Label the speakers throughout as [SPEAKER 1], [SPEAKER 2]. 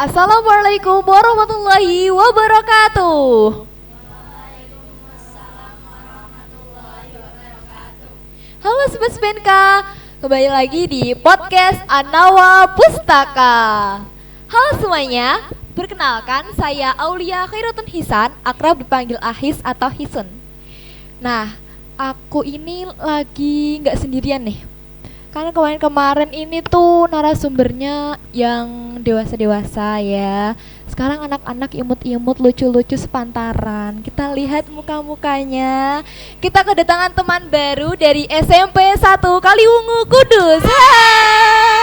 [SPEAKER 1] Assalamualaikum warahmatullahi wabarakatuh. Halo Sobat Spenka, kembali lagi di podcast Anawa Pustaka. Halo semuanya, perkenalkan saya Aulia Khairatun Hisan, akrab dipanggil Ahis atau Hisun. Nah, aku ini lagi nggak sendirian nih. Karena kemarin ini tuh narasumbernya yang dewasa-dewasa ya. Sekarang anak-anak imut-imut lucu-lucu sepantaran. Kita lihat muka-mukanya. Kita kedatangan teman baru dari SMP 1 Kaliwungu Kudus. Hai.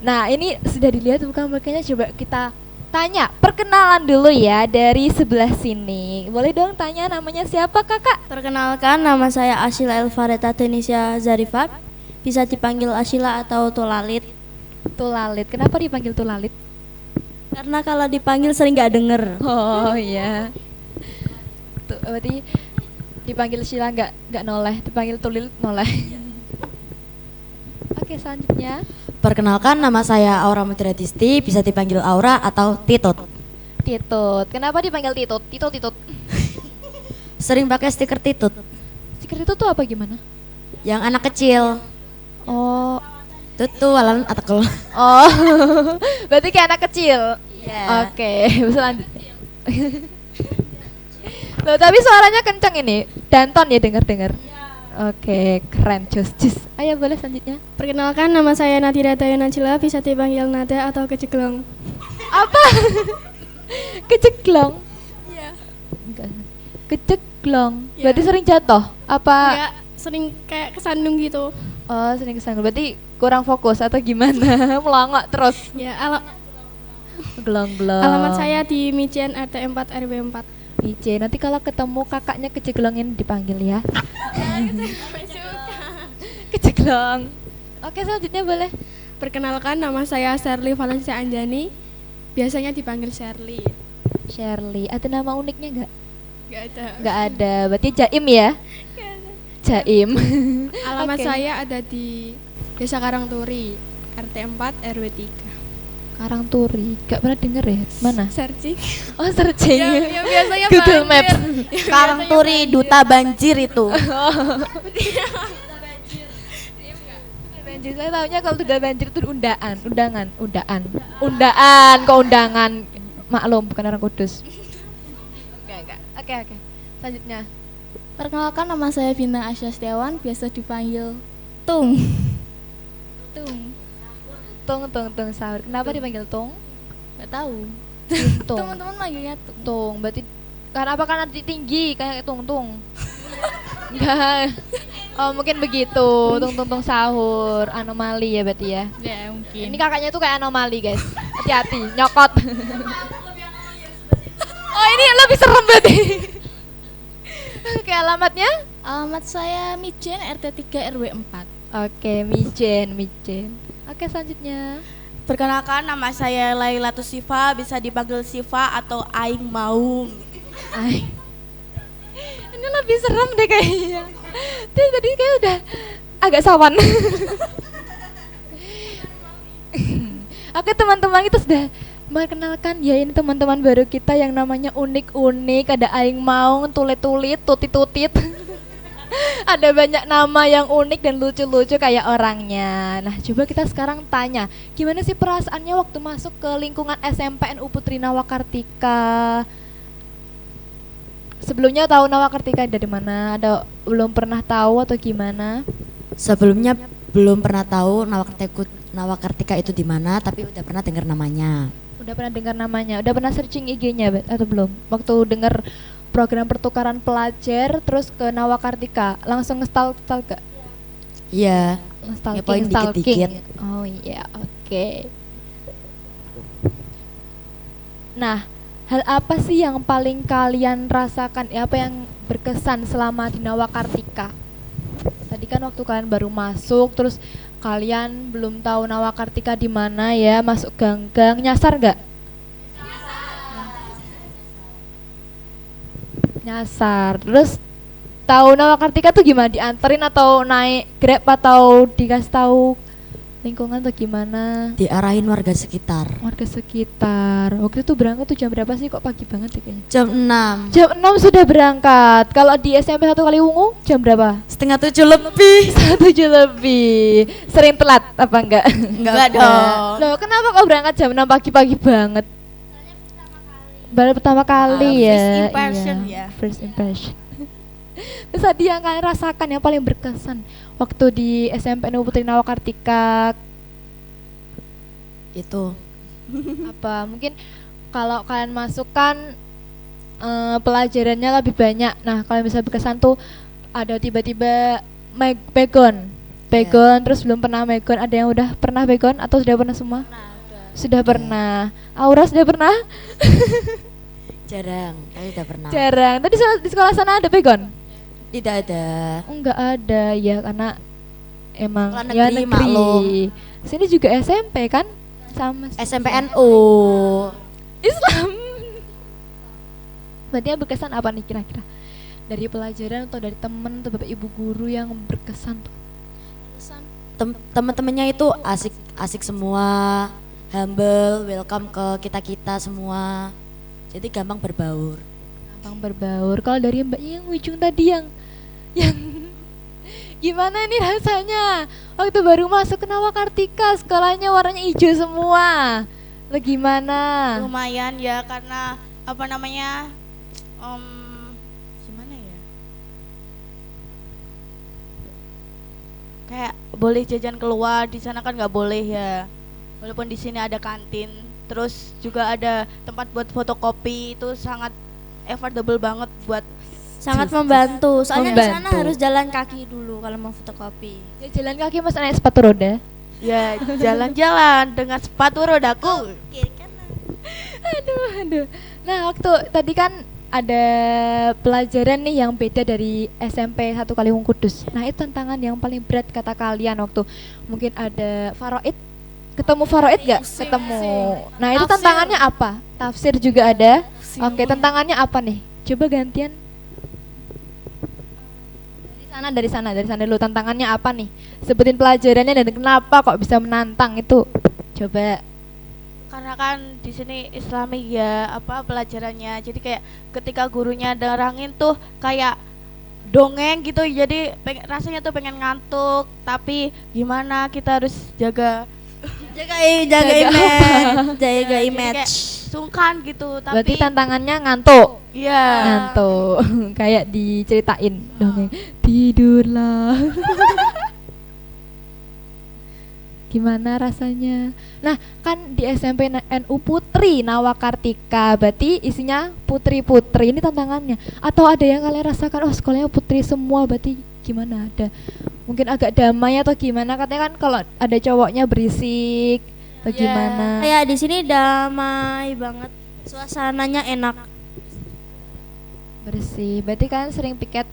[SPEAKER 1] Nah, ini sudah dilihat muka-mukanya, coba kita tanya, perkenalan dulu ya dari sebelah sini. Boleh dong tanya namanya siapa kakak?
[SPEAKER 2] Perkenalkan, nama saya Ashila Elvareta Denisia Zarifat. Bisa dipanggil Ashila atau Tulalit.
[SPEAKER 1] Tulalit, kenapa dipanggil Tulalit?
[SPEAKER 2] Karena kalau dipanggil sering gak denger.
[SPEAKER 1] Oh iya. Tuh, berarti dipanggil Shila nggak noleh, dipanggil Tulalit noleh. Oke, selanjutnya.
[SPEAKER 3] Perkenalkan, nama saya Aura Mutiradisti, bisa dipanggil Aura atau Titut.
[SPEAKER 1] Titut, kenapa dipanggil Titut? Titut.
[SPEAKER 3] Sering pakai stiker Titut.
[SPEAKER 1] Stiker itu tuh apa gimana?
[SPEAKER 3] Yang anak kecil.
[SPEAKER 1] Oh,
[SPEAKER 3] Tutu alan atakul.
[SPEAKER 1] oh, berarti kayak anak kecil.
[SPEAKER 3] Iya.
[SPEAKER 1] Oke, selanjutnya. Loh, tapi suaranya kenceng ini. Danton ya dengar-dengar. Oke, keren, jus. Ayo boleh selanjutnya.
[SPEAKER 4] Perkenalkan, nama saya Nadira Dayanajila, bisa dipanggil Nada atau Keceglong.
[SPEAKER 1] Apa? Keceglong?
[SPEAKER 4] Iya.
[SPEAKER 1] Enggak. Keceglong.
[SPEAKER 4] Iya.
[SPEAKER 1] Berarti sering jatuh? Apa?
[SPEAKER 4] Enggak, sering kayak kesandung gitu.
[SPEAKER 1] Oh, sering kesandung. Berarti kurang fokus atau gimana? Melongok terus.
[SPEAKER 4] Ya,
[SPEAKER 1] Gelong-gelong.
[SPEAKER 4] alamat saya di Mijen RT 4 RW 4.
[SPEAKER 1] Ice, nanti kalau ketemu kakaknya keceglongin dipanggil ya. Keceglong. Oke, selanjutnya boleh.
[SPEAKER 4] Perkenalkan, nama saya Sherly Valencia Anjani, biasanya dipanggil Sherly.
[SPEAKER 1] Shirley. Ada nama uniknya nggak?
[SPEAKER 4] Enggak ada.
[SPEAKER 1] Nggak ada. Berarti Jaim ya? Jaim.
[SPEAKER 4] Alamat
[SPEAKER 1] Oke.
[SPEAKER 4] saya ada di Desa Karangturi, RT 4 RW 3.
[SPEAKER 1] Karangturi. Gak pernah denger ya? Mana?
[SPEAKER 4] Searching.
[SPEAKER 1] Oh, searching.
[SPEAKER 4] Ya biasanya
[SPEAKER 1] Google
[SPEAKER 4] banjir.
[SPEAKER 1] Maps.
[SPEAKER 3] Karangturi, duta banjir itu.
[SPEAKER 1] Banjir, saya tahunya kalau udah banjir itu undaan, kok undangan. Maklum, bukan orang Kudus. Enggak. Oke. Selanjutnya.
[SPEAKER 5] Perkenalkan, nama saya Bintang Asya Setiawan, biasa dipanggil Tung.
[SPEAKER 1] Tung sahur. Kenapa dipanggil Tung?
[SPEAKER 5] Gak tahu.
[SPEAKER 1] Tung.
[SPEAKER 5] Teman-teman manggilnya Tung.
[SPEAKER 1] Tung, berarti karena apa? Karena tinggi kayak tung. Enggak. Oh, mungkin begitu. Tung sahur, anomali ya berarti ya.
[SPEAKER 5] Ya mungkin.
[SPEAKER 1] Ini kakaknya tuh kayak anomali, guys. Hati-hati, nyokot. Oh, ini lebih serem berarti. Oke, alamatnya?
[SPEAKER 5] Alamat saya Mijen RT 3 RW 4.
[SPEAKER 1] Oke, Mijen. Oke, selanjutnya.
[SPEAKER 2] Perkenalkan, nama saya Lailatus Sifa, bisa dipanggil Sifa atau Aing Maung.
[SPEAKER 1] Ay. Ini lebih serem deh kayaknya. Tadi kayak udah agak sawan. Oke, teman-teman, itu sudah perkenalkan ya, ini teman-teman baru kita yang namanya unik-unik. Ada Aing Maung, tulit-tulit, tutit-tutit. Ada banyak nama yang unik dan lucu-lucu kayak orangnya. Nah, coba kita sekarang tanya, gimana sih perasaannya waktu masuk ke lingkungan SMPN Putri Nawakartika? Sebelumnya tahu Nawakartika dari mana? Ada belum pernah tahu atau gimana?
[SPEAKER 3] Sebelumnya belum pernah tahu Nawakartika itu di mana, tapi udah pernah dengar namanya.
[SPEAKER 1] Udah pernah dengar namanya? Udah pernah searching IG-nya atau belum? Waktu dengar program pertukaran pelajar terus ke Nawakartika, langsung nge-stalk gak?
[SPEAKER 3] Iya.
[SPEAKER 1] Stalking.
[SPEAKER 3] Ngepoin dikit-dikit.
[SPEAKER 1] Oh iya, oke. Nah, hal apa sih yang paling kalian rasakan? Apa yang berkesan selama di Nawakartika? Tadi kan waktu kalian baru masuk, terus kalian belum tahu Nawakartika di mana ya, masuk gang-gang, nyasar nggak? Nyasar. Terus tahu Nawakartika tuh gimana? Dianterin atau naik Grab atau dikasih tahu Lingkungan atau gimana?
[SPEAKER 3] Diarahin warga sekitar.
[SPEAKER 1] Warga sekitar. Waktu itu berangkat tuh jam berapa sih? Kok pagi banget sih kayaknya?
[SPEAKER 3] Jam 6.
[SPEAKER 1] Jam 6 sudah berangkat. Kalau di SMP 1 Kaliwungu jam berapa?
[SPEAKER 3] Setengah 7 lebih.
[SPEAKER 1] 7 lebih. Sering telat apa enggak?
[SPEAKER 3] Enggak dong.
[SPEAKER 1] Loh, kenapa kok berangkat jam 6 pagi-pagi banget? Baru pertama kali ya.
[SPEAKER 6] First impression
[SPEAKER 1] iya.
[SPEAKER 6] ya.
[SPEAKER 1] First impression. Terus tadi yang kalian rasakan yang paling berkesan waktu di SMP NU Putri Nawakartika
[SPEAKER 3] Itu
[SPEAKER 1] apa? Mungkin kalau kalian masukkan pelajarannya lebih banyak. Nah, kalian bisa berkesan tuh ada tiba-tiba pegon. Terus belum pernah megon. Ada yang udah pernah pegon atau sudah pernah semua? Sudah pernah. Aura sudah pernah?
[SPEAKER 3] jarang, kali udah pernah.
[SPEAKER 1] Jarang. Tadi di sekolah sana ada pegon?
[SPEAKER 3] Tidak ada.
[SPEAKER 1] Enggak ada ya, karena emang
[SPEAKER 3] Sekolah
[SPEAKER 1] ya
[SPEAKER 3] negeri,
[SPEAKER 1] negeri.
[SPEAKER 3] maklum.
[SPEAKER 1] Sini juga SMP kan? Sama
[SPEAKER 3] SMP NU.
[SPEAKER 1] Islam. Berarti yang berkesan apa nih kira-kira? Dari pelajaran atau dari temen atau bapak ibu guru yang berkesan tuh?
[SPEAKER 3] Teman-temannya itu asik semua, humble, welcome ke kita semua. Jadi gampang berbaur.
[SPEAKER 1] Gampang berbaur. Kalau dari mbaknya yang ujung tadi yang gimana nih rasanya waktu baru masuk ke Nawakartika, sekolahnya warnanya hijau semua. Lo gimana?
[SPEAKER 6] Lumayan ya, karena apa namanya, gimana ya, kayak boleh jajan keluar, di sana kan nggak boleh ya. Walaupun di sini ada kantin, terus juga ada tempat buat fotokopi, itu sangat affordable banget buat
[SPEAKER 2] Sangat membantu. Soalnya di sana
[SPEAKER 1] Membantu.
[SPEAKER 2] harus jalan kaki dulu kalau mau fotokopi.
[SPEAKER 1] Ya, jalan kaki mas naik sepatu roda.
[SPEAKER 6] ya jalan-jalan dengan sepatu rodaku.
[SPEAKER 1] Aduh. Nah, waktu tadi kan ada pelajaran nih yang beda dari SMP 1 Kaliwung Kudus. Nah, itu tantangan yang paling berat kata kalian waktu mungkin ada faraid. Ketemu faraid gak? Ketemu. Nah, itu tantangannya apa? Tafsir juga ada. Oke, tantangannya apa nih? Coba gantian. Dari sana dulu, tantangannya apa nih? Sebutin pelajarannya dan kenapa kok bisa menantang itu. Coba.
[SPEAKER 6] Karena kan di sini Islami ya, apa pelajarannya, jadi kayak ketika gurunya nerangin tuh kayak dongeng gitu, jadi rasanya tuh pengen ngantuk, tapi gimana kita harus jaga
[SPEAKER 2] Jaga
[SPEAKER 1] Jaga
[SPEAKER 2] image. Jaga
[SPEAKER 6] jadi kayak
[SPEAKER 2] image.
[SPEAKER 6] sungkan gitu,
[SPEAKER 1] Berarti
[SPEAKER 6] tapi
[SPEAKER 1] tantangannya ngantuk.
[SPEAKER 6] iya.
[SPEAKER 1] Ngantuk. Kayak diceritain dongeng. Tidurlah. Gimana rasanya? Nah, kan di SMP NU Putri Nawakartika, berarti isinya putri-putri. Ini tantangannya. Atau ada yang kalian rasakan, oh sekolahnya putri semua, berarti gimana? Ada mungkin agak damai atau gimana? Katanya kan kalau ada cowoknya berisik atau gimana?
[SPEAKER 2] Kayak di sini damai banget. Suasananya enak.
[SPEAKER 1] Bersih. Berarti kan sering piket.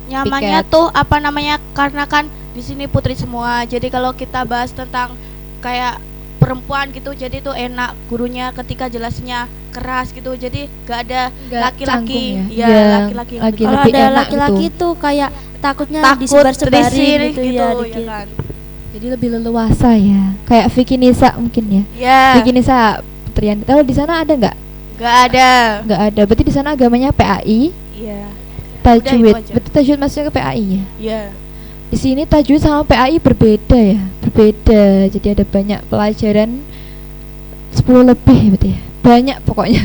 [SPEAKER 6] Nyamannya
[SPEAKER 1] Piket.
[SPEAKER 6] tuh apa namanya, karena kan di sini putri semua, jadi kalau kita bahas tentang kayak perempuan gitu, jadi tuh enak, gurunya ketika jelasnya keras gitu, jadi gak ada
[SPEAKER 1] Nggak
[SPEAKER 6] laki-laki
[SPEAKER 1] canggung
[SPEAKER 6] ya,
[SPEAKER 1] Iya,
[SPEAKER 6] laki-laki yang
[SPEAKER 1] lagi
[SPEAKER 6] gitu.
[SPEAKER 2] Kalau
[SPEAKER 1] lebih
[SPEAKER 2] ada
[SPEAKER 1] enak
[SPEAKER 2] laki-laki
[SPEAKER 1] gitu.
[SPEAKER 2] tuh kayak takutnya
[SPEAKER 6] takut
[SPEAKER 2] disebar-sebarin
[SPEAKER 6] terisir
[SPEAKER 2] gitu,
[SPEAKER 6] gitu
[SPEAKER 2] ya
[SPEAKER 6] ya
[SPEAKER 2] dikit.
[SPEAKER 6] kan.
[SPEAKER 1] Jadi lebih leluasa ya. Kayak Vicky Nisa mungkin ya.
[SPEAKER 6] Ya,
[SPEAKER 1] Vicky Nisa Putrian. Kalau di sana ada nggak?
[SPEAKER 6] gak ada.
[SPEAKER 1] Nggak ada. Berarti di sana agamanya PAI,
[SPEAKER 6] Iya,
[SPEAKER 1] tajwid.
[SPEAKER 6] Udah, itu aja.
[SPEAKER 1] Berarti tajwid masuknya ke PAI ya.
[SPEAKER 6] iya.
[SPEAKER 1] Di sini tajwid sama PAI berbeda ya. Berbeda. Jadi ada banyak pelajaran 10 lebih berarti ya. Banyak pokoknya.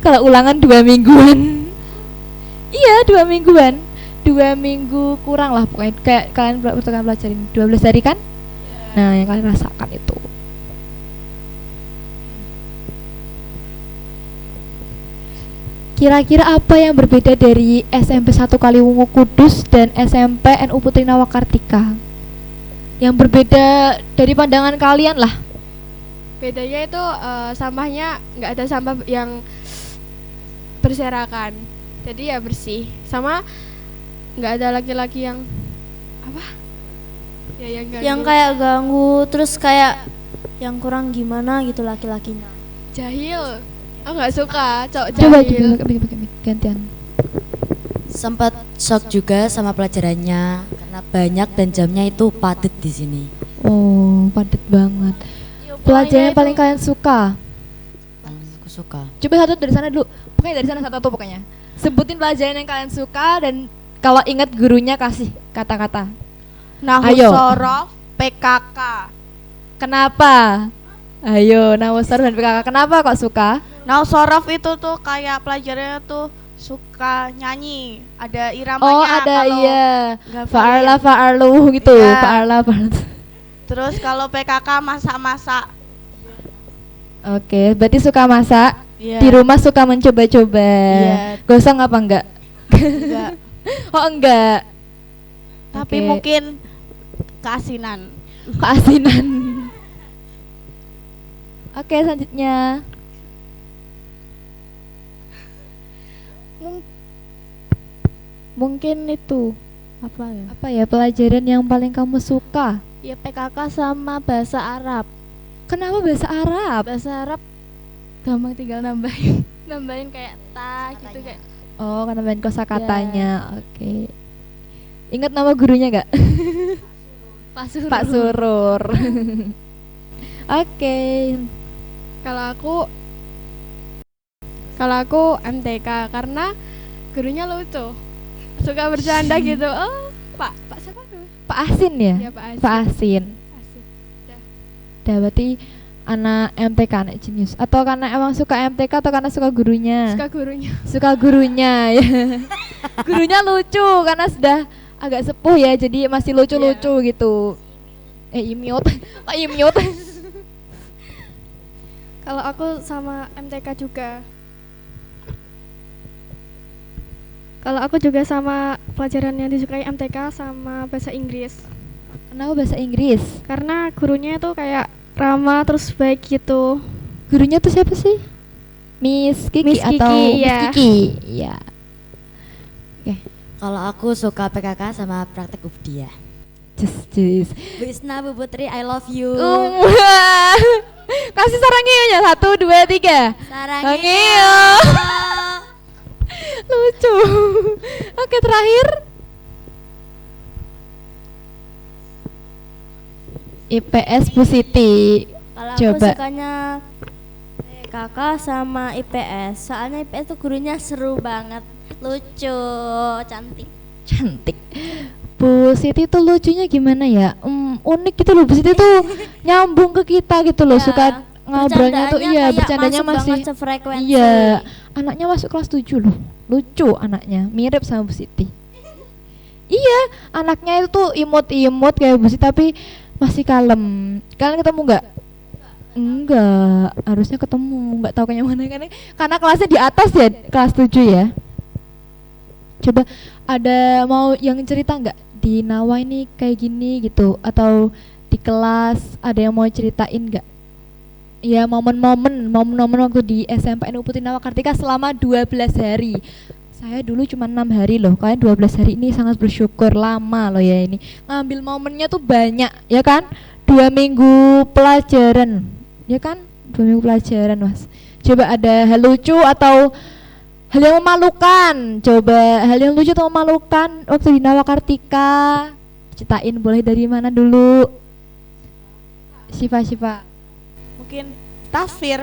[SPEAKER 1] Kalau ulangan 2 mingguan. Iya, 2 mingguan. 2 minggu kurang lah pokoknya. Kayak kalian pelajarin 12 hari kan? Nah, yang kalian rasakan itu. Kira-kira apa yang berbeda dari SMP 1 Kaliwungu Kudus dan SMP NU Putri Nawakartika? Yang berbeda dari pandangan kalian lah.
[SPEAKER 4] Bedanya itu sampahnya nggak ada sampah yang berserakan, jadi ya bersih. Sama nggak ada laki-laki yang apa? Ya yang ganggu.
[SPEAKER 2] Yang kayak ganggu, terus kayak yang kurang gimana gitu laki-lakinya.
[SPEAKER 4] jahil. Oh nggak suka cowok
[SPEAKER 1] Coba
[SPEAKER 4] jahil.
[SPEAKER 1] pakai gantian.
[SPEAKER 3] Sempat shock juga sama pelajarannya karena banyak dan jamnya itu padat di sini.
[SPEAKER 1] Oh, padat banget. Pelajaran yang paling kalian suka?
[SPEAKER 3] Aku suka.
[SPEAKER 1] Coba satu dari sana dulu. Pokoknya dari sana satu pokoknya. Sebutin pelajaran yang kalian suka dan kalau ingat gurunya kasih kata-kata.
[SPEAKER 6] Nahwu
[SPEAKER 1] Ayo.
[SPEAKER 6] sorof, PKK.
[SPEAKER 1] Kenapa? Ayo, Nahwu Sorof dan PKK. Kenapa kok suka?
[SPEAKER 6] Nahwu sorof itu tuh kayak pelajarannya tuh suka nyanyi. Ada iramanya.
[SPEAKER 1] Oh, ada
[SPEAKER 6] kalau
[SPEAKER 1] iya.
[SPEAKER 6] nggak
[SPEAKER 1] Fa'arla
[SPEAKER 6] faham.
[SPEAKER 1] fa'arlu gitu.
[SPEAKER 6] Iya.
[SPEAKER 1] Fa'arla fa'arlu.
[SPEAKER 6] Terus kalau PKK masak-masak.
[SPEAKER 1] Oke, berarti suka masak.
[SPEAKER 6] Iya.
[SPEAKER 1] Di rumah suka mencoba-coba.
[SPEAKER 6] Iya.
[SPEAKER 1] Gosong apa enggak?
[SPEAKER 6] Enggak.
[SPEAKER 1] Oh, enggak.
[SPEAKER 6] Tapi
[SPEAKER 1] Oke.
[SPEAKER 6] mungkin keasinan.
[SPEAKER 1] Keasinan. Oke, selanjutnya.
[SPEAKER 5] Mungkin itu apa ya?
[SPEAKER 1] Apa ya pelajaran yang paling kamu suka?
[SPEAKER 5] Ya PKK sama bahasa Arab.
[SPEAKER 1] Kenapa bahasa Arab?
[SPEAKER 5] Bahasa Arab gampang tinggal nambahin nambahin kayak ta gitu kayak.
[SPEAKER 1] Oh, karena main kosakatanya. Oke. Ingat nama gurunya enggak?
[SPEAKER 5] Pasur.
[SPEAKER 1] Pak Surur. Oke.
[SPEAKER 4] Kalau aku MTK karena gurunya lucu. Suka bercanda gitu. Oh, Pak siapa tuh?
[SPEAKER 1] Pak Asin ya?
[SPEAKER 4] Ya, Pak Asin.
[SPEAKER 1] Pak Asin.
[SPEAKER 4] Asik.
[SPEAKER 1] Dah berarti anak MTK, anak jenius. Atau karena emang suka MTK atau karena suka gurunya?
[SPEAKER 4] Suka gurunya.
[SPEAKER 1] Suka gurunya ya. Gurunya lucu karena sudah agak sepuh ya, jadi masih lucu-lucu gitu. Imyot. Kok Imyot?
[SPEAKER 7] Kalau aku sama MTK juga. Kalau aku juga sama pelajaran yang disukai MTK sama bahasa Inggris.
[SPEAKER 1] Kenapa bahasa Inggris?
[SPEAKER 7] Karena gurunya itu kayak ramah terus baik gitu.
[SPEAKER 1] Gurunya tuh siapa sih? Miss Kiki
[SPEAKER 7] Miss
[SPEAKER 1] atau
[SPEAKER 7] Kiki,
[SPEAKER 1] Miss
[SPEAKER 7] iya.
[SPEAKER 1] Kiki? Iya.
[SPEAKER 3] Kalau aku suka PKK sama praktek Ubdiah.
[SPEAKER 1] Just.
[SPEAKER 3] Bu Isna, Bu Putri, I love you.
[SPEAKER 1] Kasih sarangnya ya 1, 2, 3.
[SPEAKER 3] Sarangnya.
[SPEAKER 1] Lucu. Oke, terakhir. IPS Bu Siti.
[SPEAKER 2] Kalau
[SPEAKER 1] Coba.
[SPEAKER 2] aku sukanya PKK sama IPS. Soalnya IPS tuh gurunya seru banget, lucu, cantik.
[SPEAKER 1] Cantik. Bu Siti tuh lucunya gimana ya? Unik gitu loh. Bu Siti tuh nyambung ke kita gitu loh.
[SPEAKER 2] Ya,
[SPEAKER 1] Suka ngobrolnya tuh iya,
[SPEAKER 2] kayak
[SPEAKER 1] bercandanya
[SPEAKER 2] masuk
[SPEAKER 1] masih
[SPEAKER 2] banget sefrekuensi.
[SPEAKER 1] iya. Anaknya masuk kelas 7 loh. Lucu anaknya, mirip sama Bu Siti. Iya, anaknya itu tuh imut-imut kayak Bu Siti tapi masih kalem. Kalian ketemu nggak? Enggak, harusnya ketemu. Nggak tahu kayak mana kan? Karena kelasnya di atas ya, kelas 7 ya. Coba ada mau yang cerita nggak di Nawa ini kayak gini gitu, atau di kelas ada yang mau ceritain nggak? Ya momen-momen waktu di SMP NU Putri Nawa Kartika selama 12 hari. Saya dulu cuma 6 hari loh, kalian 12 hari ini sangat bersyukur, lama loh ya ini. Ngambil momennya tuh banyak ya kan, 2 minggu pelajaran ya kan, 2 minggu pelajaran mas. Coba ada hal lucu atau hal yang memalukan, coba hal yang lucu atau memalukan waktu di Nawa Kartika, ceritain boleh dari mana dulu? Syifa.
[SPEAKER 6] Mungkin tasfir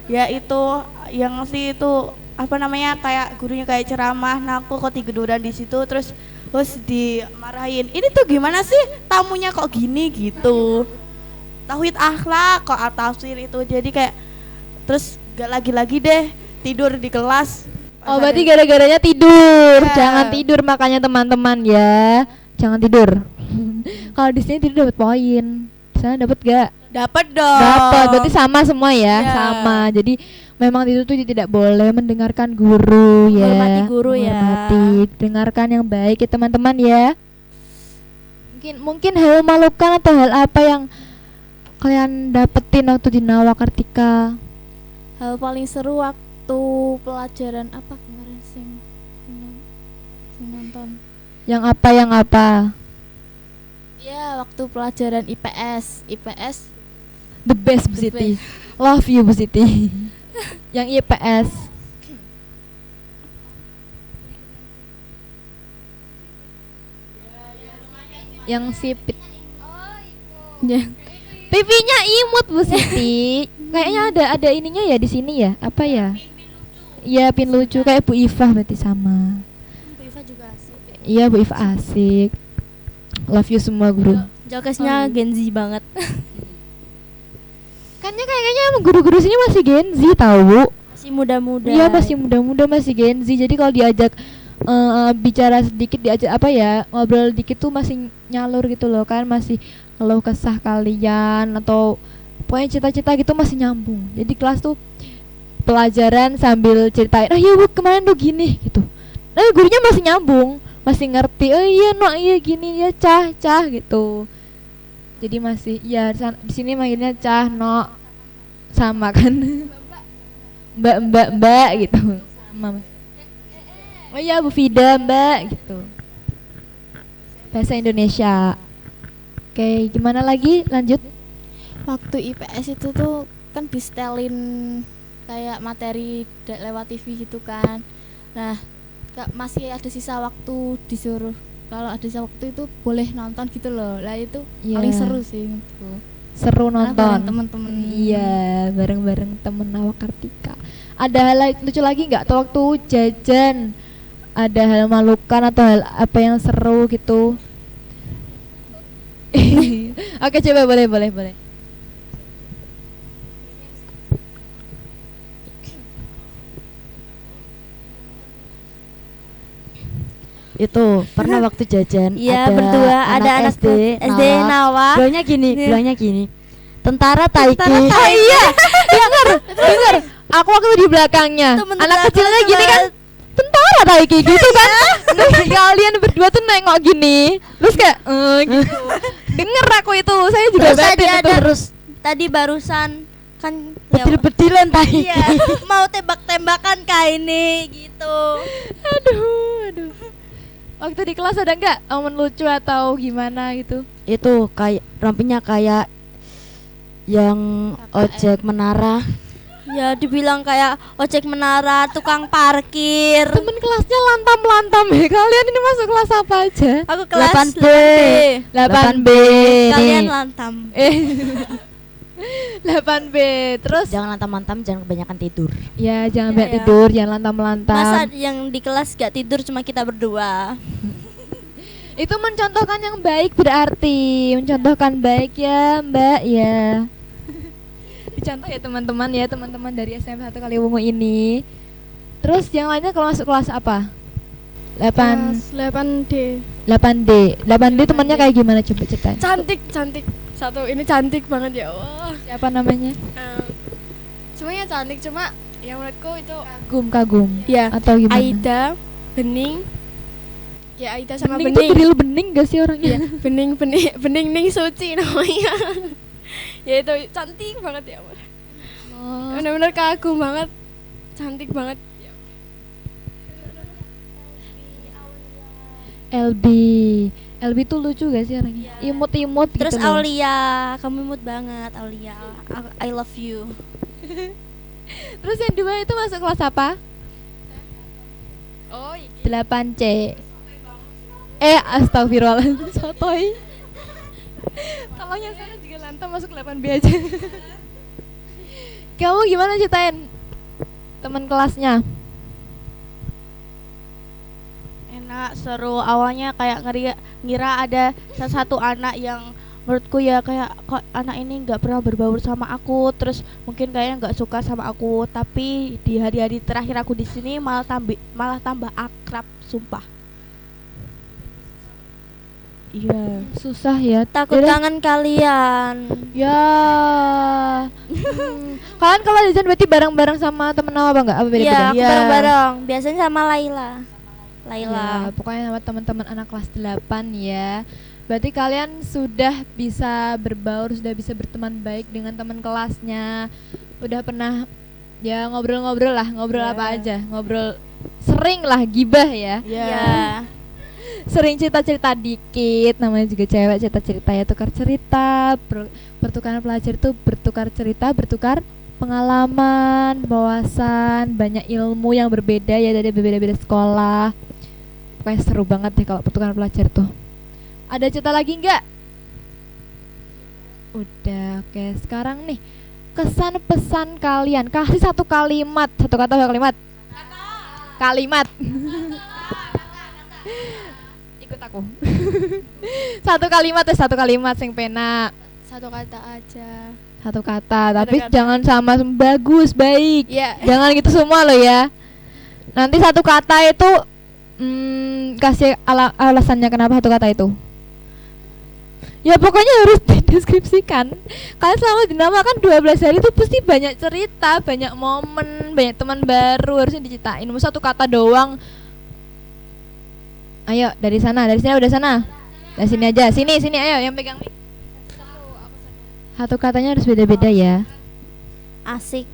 [SPEAKER 6] yaitu yang sih itu apa namanya, kayak gurunya kayak ceramah, nah aku kok tiduran di situ terus dimarahin, ini tuh gimana sih tamunya kok gini gitu, tauhid akhlak kok tafsir itu, jadi kayak terus gak lagi deh tidur di kelas.
[SPEAKER 1] Oh berarti gara-garanya tidur,
[SPEAKER 6] Ya.
[SPEAKER 1] jangan tidur makanya teman-teman ya, jangan tidur. Kalau di sini tidur dapat poin, di sana dapat gak?
[SPEAKER 6] Dapat dong.
[SPEAKER 1] Dapat, berarti sama semua ya,
[SPEAKER 6] Ya.
[SPEAKER 1] sama. Jadi memang itu tuh tidak boleh mendengarkan guru ya.
[SPEAKER 2] Menghormati guru ya.
[SPEAKER 1] Menghormati, dengarkan yang baik ya teman-teman ya. Mungkin hal memalukan atau hal apa yang kalian dapetin waktu di Nawa Kartika?
[SPEAKER 5] Hal paling seru waktu pelajaran apa kemarin sing nonton.
[SPEAKER 1] Yang apa?
[SPEAKER 5] Ya, waktu pelajaran IPS.
[SPEAKER 1] The best Bu
[SPEAKER 5] The
[SPEAKER 1] Siti. Love you Bu Siti. Yang IPS. Yang sipit.
[SPEAKER 5] Ya.
[SPEAKER 1] Pipinya imut Bu Siti. Kayaknya ada ininya ya di sini ya. Apa ya? Iya, pin lucu kayak Bu Iva berarti sama.
[SPEAKER 2] Bu Iva juga asik.
[SPEAKER 1] Iya, Bu Iva asik. Love you semua guru.
[SPEAKER 2] Jokesnya Gen Z banget.
[SPEAKER 1] Kayaknya emang guru-guru sini masih Gen Z tahu.
[SPEAKER 2] Masih muda-muda.
[SPEAKER 1] Iya, masih muda-muda, masih Gen Z. Jadi kalau diajak bicara sedikit, diajak apa ya, ngobrol dikit tuh masih nyalur gitu loh kan, masih keluh kesah kalian atau pokoknya cita-cita gitu masih nyambung. Jadi kelas tuh pelajaran sambil ceritain, ya Bu kemarin tuh gini gitu. Nah gurunya masih nyambung, masih ngerti. Oh iya no, iya gini ya cah gitu. Jadi masih ya di sini manggilnya cah no sama kan. Mbak gitu. Sama. Oh iya Bu Fida Mbak gitu. Bahasa Indonesia. Oke, gimana lagi? Lanjut.
[SPEAKER 5] Waktu IPS itu tuh kan distelin kayak materi lewat TV gitu kan. Nah, masih ada sisa waktu, disuruh kalau ada sisa waktu itu boleh nonton gitu loh. Lah itu paling seru sih gitu.
[SPEAKER 1] Seru
[SPEAKER 5] Karena
[SPEAKER 1] nonton.
[SPEAKER 5] bareng temen-temen.
[SPEAKER 1] Iya, bareng-bareng temen Nawak Kartika. Ada hal lucu lagi nggak tuh waktu jajan? Ada hal malukan atau hal apa yang seru gitu? Oke, coba boleh.
[SPEAKER 3] Itu pernah waktu jajan
[SPEAKER 2] Iya, berdua ada anak SD Nawa.
[SPEAKER 3] Bilangnya gini. Tentara Taiki.
[SPEAKER 1] Iya, dengar. Aku waktu di belakangnya. Anak kecilnya gini kan, tentara Taiki gitu kan. Terus kalian berdua tuh nengok gini. Terus kayak gitu. Denger aku itu, saya juga
[SPEAKER 2] Terus tadi
[SPEAKER 1] batin itu.
[SPEAKER 2] ada tadi barusan kan ya,
[SPEAKER 3] Bedil-bedilan Taiki.
[SPEAKER 2] iya, mau tembak-tembakan kayak ini gitu.
[SPEAKER 1] Aduh. Waktu di kelas ada nggak momen lucu atau gimana gitu?
[SPEAKER 3] Itu kayak rompinya kayak yang ojek menara.
[SPEAKER 2] Ya dibilang kayak ojek menara, tukang parkir.
[SPEAKER 1] Temen kelasnya lantam ya. Kalian ini masuk kelas apa aja?
[SPEAKER 2] Aku kelas
[SPEAKER 3] 8B.
[SPEAKER 1] 8B.
[SPEAKER 2] Kalian
[SPEAKER 1] nih.
[SPEAKER 2] lantam.
[SPEAKER 1] 8B. Terus
[SPEAKER 3] Jangan lantam-lantam, jangan kebanyakan tidur.
[SPEAKER 1] ya jangan
[SPEAKER 2] Ya,
[SPEAKER 1] banyak
[SPEAKER 2] ya.
[SPEAKER 1] tidur, jangan lantam-lantam.
[SPEAKER 2] Masa yang di kelas gak tidur cuma kita berdua.
[SPEAKER 1] Itu mencontohkan yang baik berarti. Mencontohkan baik ya, Mbak ya. Dicontoh ya teman-teman dari SMP 1 Kaliwungu ini. Terus yang lainnya kalau masuk kelas apa? 8
[SPEAKER 7] 8D.
[SPEAKER 1] 8D. 8D temannya kayak gimana coba ceritain?
[SPEAKER 7] Cantik. Satu ini cantik banget ya Allah.
[SPEAKER 1] Siapa namanya?
[SPEAKER 7] Semuanya cantik, cuma yang menurutku itu
[SPEAKER 1] Kagum
[SPEAKER 7] ya
[SPEAKER 1] atau gimana?
[SPEAKER 7] Aida, Bening. Ya Aida sama
[SPEAKER 1] Bening itu
[SPEAKER 7] Bening.
[SPEAKER 1] real bening gak sih orangnya?
[SPEAKER 7] Iya, Bening Ning Suci namanya. Ya itu cantik banget ya Allah.
[SPEAKER 1] Oh.
[SPEAKER 7] Bener-bener kagum banget. Cantik banget.
[SPEAKER 1] LB tuh lucu gak sih orangnya? Imut-imut
[SPEAKER 2] Terus
[SPEAKER 1] gitu loh.
[SPEAKER 2] Aulia, kamu imut banget Aulia. I love you.
[SPEAKER 1] Terus yang dua itu masuk kelas apa?
[SPEAKER 7] Oh, iya.
[SPEAKER 1] 8C. Astagfirullahaladzim. Sotoy. Tolong yang sana juga lantam masuk 8B aja. Kamu gimana ceritain teman kelasnya?
[SPEAKER 6] Enak, seru. Awalnya kayak ngira ada salah satu anak yang menurutku ya kayak kok anak ini nggak pernah berbaur sama aku, terus mungkin kayaknya nggak suka sama aku, tapi di hari-hari terakhir aku di sini malah tambah akrab, sumpah. Iya.
[SPEAKER 1] Susah ya.
[SPEAKER 2] Takut
[SPEAKER 1] Yaudah.
[SPEAKER 2] kangen kalian.
[SPEAKER 1] Ya. Kalian kalau jajan berarti bareng-bareng sama temen Nawa apa enggak? Apa beda-beda?
[SPEAKER 2] Iya, aku bareng-bareng. Biasanya sama Laila.
[SPEAKER 1] Ya, pokoknya sama teman-teman anak kelas 8 ya. Berarti kalian sudah bisa berbaur, sudah bisa berteman baik dengan teman kelasnya. Udah pernah ya ngobrol-ngobrol lah, ngobrol apa aja? Ngobrol sering lah gibah ya.
[SPEAKER 2] Iya.
[SPEAKER 1] Sering cerita-cerita dikit, namanya juga cewek cerita-cerita ya, tukar cerita, pertukaran pelajar itu bertukar cerita, bertukar pengalaman, wawasan, banyak ilmu yang berbeda ya dari berbeda-beda sekolah. Pokoknya seru banget deh kalau pertukaran pelajar tuh. Ada cerita lagi enggak? Udah, oke. Sekarang nih, kesan pesan kalian. Kasih satu kalimat, satu kata atau kalimat? Kalimat. Ikut aku. Satu kalimat sing pena.
[SPEAKER 5] Satu kata aja.
[SPEAKER 1] Satu kata, tapi
[SPEAKER 5] kata.
[SPEAKER 1] jangan sama bagus, baik.
[SPEAKER 5] Iya.
[SPEAKER 1] Jangan gitu semua loh ya. Nanti satu kata itu kasih alasannya kenapa satu kata itu. Ya pokoknya harus dideskripsikan. Kalian selama dinamakan 12 hari itu pasti banyak cerita, banyak momen, banyak teman baru, harusnya diceritain. Mau satu kata doang. Ayo dari sana, dari sini udah sana. Dari sini aja, sini ayo yang pegang mic. Satu katanya harus beda-beda ya.
[SPEAKER 2] Asik.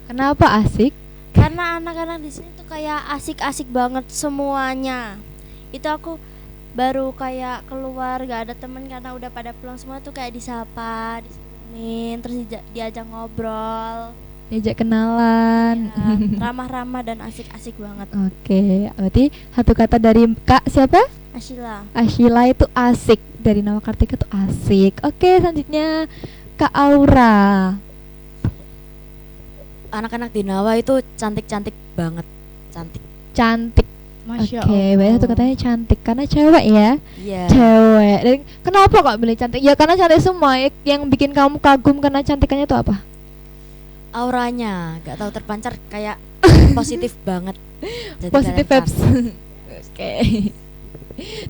[SPEAKER 1] Kenapa asik?
[SPEAKER 2] Karena anak-anak di sini tuh kayak asik-asik banget semuanya. Itu aku baru kayak keluar gak ada temen karena udah pada pulang semua tuh kayak disapa, disenyumin, terus diajak ngobrol,
[SPEAKER 1] Diajak kenalan.
[SPEAKER 2] ya, ramah-ramah dan asik-asik banget.
[SPEAKER 1] Oke, berarti satu kata dari Kak siapa?
[SPEAKER 2] Ashila.
[SPEAKER 1] Ashila itu asik. Dari nama Kartika tuh asik. Oke, selanjutnya Kak Aura.
[SPEAKER 3] Anak-anak di Nawa itu cantik-cantik banget.
[SPEAKER 1] Cantik.
[SPEAKER 6] Masya
[SPEAKER 1] Oke, berarti satu katanya cantik karena cewek ya.
[SPEAKER 3] Iya.
[SPEAKER 1] Cewek. Dan kenapa kok pilih cantik? Ya karena cantik semua. Yang bikin kamu kagum karena cantikannya tuh apa?
[SPEAKER 3] Auranya gak tahu terpancar kayak positif banget. Jadi
[SPEAKER 1] Positive
[SPEAKER 3] kalian
[SPEAKER 1] vibes. Oke.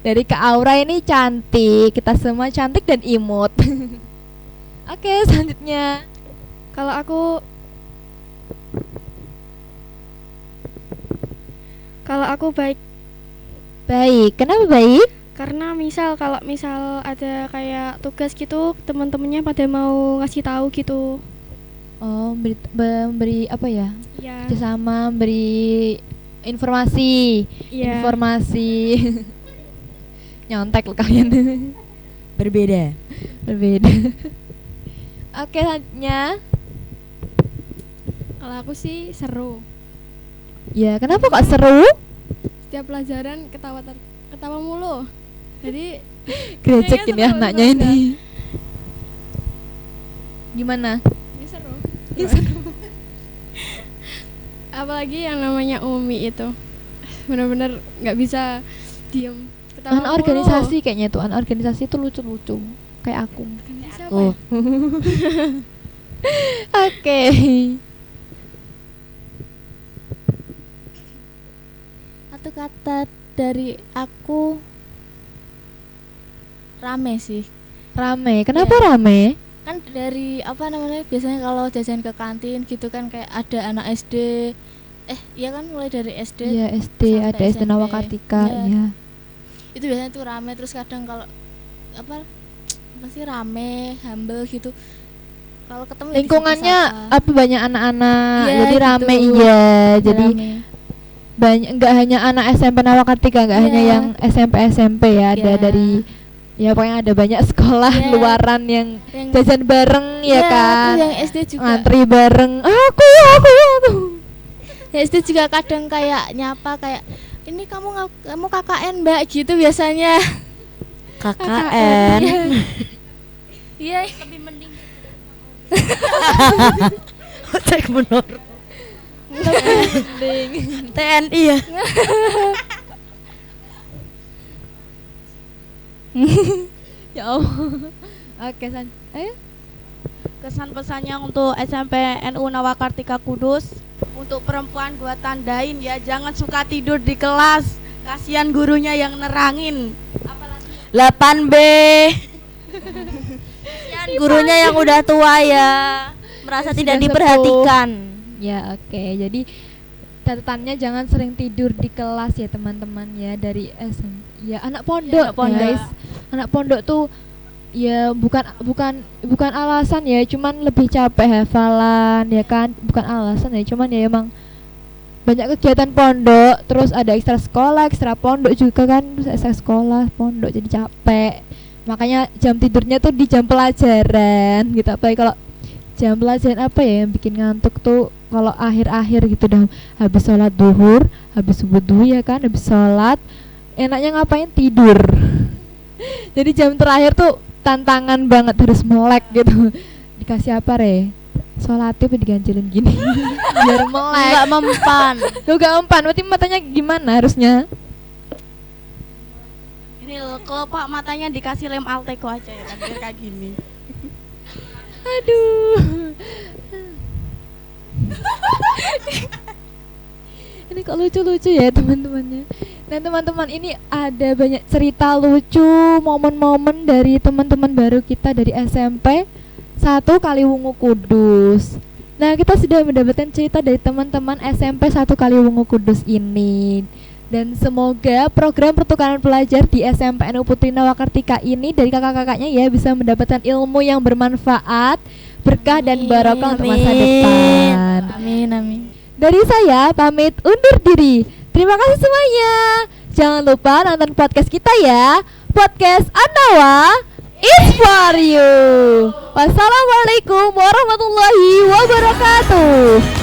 [SPEAKER 1] Dari Kak Aura ini cantik. Kita semua cantik dan imut. Oke, selanjutnya
[SPEAKER 7] Kalau aku baik,
[SPEAKER 1] baik. Kenapa baik?
[SPEAKER 7] karena kalau misal ada kayak tugas gitu, teman-temannya pada mau ngasih tahu gitu.
[SPEAKER 1] Oh, memberi apa ya?
[SPEAKER 7] Ya,
[SPEAKER 1] Kerjasama, memberi informasi.
[SPEAKER 7] iya.
[SPEAKER 1] Informasi. Nyontek loh kalian.
[SPEAKER 3] berbeda.
[SPEAKER 1] Berbeda. Oke, selanjutnya.
[SPEAKER 4] Kalau aku sih seru.
[SPEAKER 1] Ya, kenapa kok seru?
[SPEAKER 4] Setiap pelajaran ketawa mulu. Jadi
[SPEAKER 1] Grecek ini
[SPEAKER 4] seru,
[SPEAKER 1] anaknya
[SPEAKER 4] seru,
[SPEAKER 1] ini. Gimana?
[SPEAKER 4] ini seru. Apalagi yang namanya Umi itu. Benar-benar nggak bisa diem. Ketawa
[SPEAKER 1] Anak organisasi kayaknya tuh, anak organisasi itu lucu-lucu. Kayak aku.
[SPEAKER 4] Siapa
[SPEAKER 3] Aku
[SPEAKER 4] ya?
[SPEAKER 1] Oke.
[SPEAKER 5] Satu kata dari aku rame sih.
[SPEAKER 1] Rame. Kenapa
[SPEAKER 5] Iya.
[SPEAKER 1] rame?
[SPEAKER 5] Kan dari apa namanya, biasanya kalau jajan ke kantin gitu kan kayak ada anak SD. Iya kan, mulai dari SD.
[SPEAKER 1] Iya, SD,
[SPEAKER 5] sampai
[SPEAKER 1] ada SD
[SPEAKER 5] SMP.
[SPEAKER 1] Nawakartika,
[SPEAKER 5] Iya.
[SPEAKER 1] iya.
[SPEAKER 5] Itu biasanya tuh rame, terus kadang kalau apa sih rame, humble gitu. Kalau ketemu ya
[SPEAKER 1] Lingkungannya
[SPEAKER 5] disapa-sapa.
[SPEAKER 1] apa banyak anak-anak.
[SPEAKER 5] Iya,
[SPEAKER 1] Jadi rame
[SPEAKER 5] gitu.
[SPEAKER 1] iya. Jadi
[SPEAKER 5] Rame.
[SPEAKER 1] banyak, nggak hanya anak SMP Nawakartika, nggak
[SPEAKER 5] Iya.
[SPEAKER 1] hanya yang SMP ya, ada
[SPEAKER 5] Iya.
[SPEAKER 1] dari ya pokoknya ada banyak sekolah
[SPEAKER 5] Iya.
[SPEAKER 1] luaran yang
[SPEAKER 5] Yang
[SPEAKER 1] jajan bareng ya
[SPEAKER 5] iya,
[SPEAKER 1] kan.
[SPEAKER 5] terus yang SD juga.
[SPEAKER 1] Ngantri bareng. Aku.
[SPEAKER 5] Yang SD juga kadang kayak nyapa kayak, ini kamu KKN Mbak gitu biasanya.
[SPEAKER 3] KKN.
[SPEAKER 5] Iya, lebih mending.
[SPEAKER 3] Cek menor.
[SPEAKER 1] Mending.
[SPEAKER 3] TNI ya.
[SPEAKER 1] Ya Allah. Oke, ayo.
[SPEAKER 6] Kesan pesannya untuk SMP NU Nawakartika Kudus, untuk perempuan gua tandain ya, jangan suka tidur di kelas, kasihan gurunya yang nerangin.
[SPEAKER 3] 8B. Kasihan gurunya yang udah tua ya, merasa
[SPEAKER 1] Yang
[SPEAKER 3] tidak
[SPEAKER 1] sudah
[SPEAKER 3] diperhatikan.
[SPEAKER 1] Ya, oke. Jadi catatannya jangan sering tidur di kelas ya, teman-teman ya, dari SM. Ya, anak pondok,
[SPEAKER 5] anak pondok.
[SPEAKER 1] guys. Anak pondok tuh ya bukan alasan ya, cuman lebih capek hafalan ya kan, bukan alasan ya, cuman ya emang banyak kegiatan pondok, terus ada ekstra sekolah, ekstra pondok juga kan, terus ekstra sekolah, pondok, jadi capek. Makanya jam tidurnya tuh di jam pelajaran gitu. Apalagi kalau jam pelajaran apa ya yang bikin ngantuk tuh, kalau akhir-akhir gitu dah habis sholat duhur, habis wudu ya kan, habis sholat enaknya ngapain, tidur. Jadi jam terakhir tuh tantangan banget harus melek gitu. Dikasih apa re? Solatif diganjelin gini biar melek.
[SPEAKER 2] Enggak mempan.
[SPEAKER 1] Tuh gak empan, berarti matanya gimana harusnya?
[SPEAKER 6] Ini loh, kalau Pak matanya dikasih lem Alteco aja ya kan biar kayak gini.
[SPEAKER 1] Aduh. Ini kok lucu-lucu ya teman-temannya. Nah teman-teman, ini ada banyak cerita lucu, momen-momen dari teman-teman baru kita dari SMP 1 Kaliwungu Kudus. Nah kita sudah mendapatkan cerita dari teman-teman SMP 1 Kaliwungu Kudus ini. Dan semoga program pertukaran pelajar di SMPN Putri Nawakartika ini dari kakak-kakaknya ya bisa mendapatkan ilmu yang bermanfaat, berkah dan barokah untuk masa depan.
[SPEAKER 5] Amin, amin.
[SPEAKER 1] Dari saya pamit undur diri. Terima kasih semuanya. Jangan lupa nonton podcast kita ya. Podcast Anawa is for you. Wassalamualaikum warahmatullahi wabarakatuh.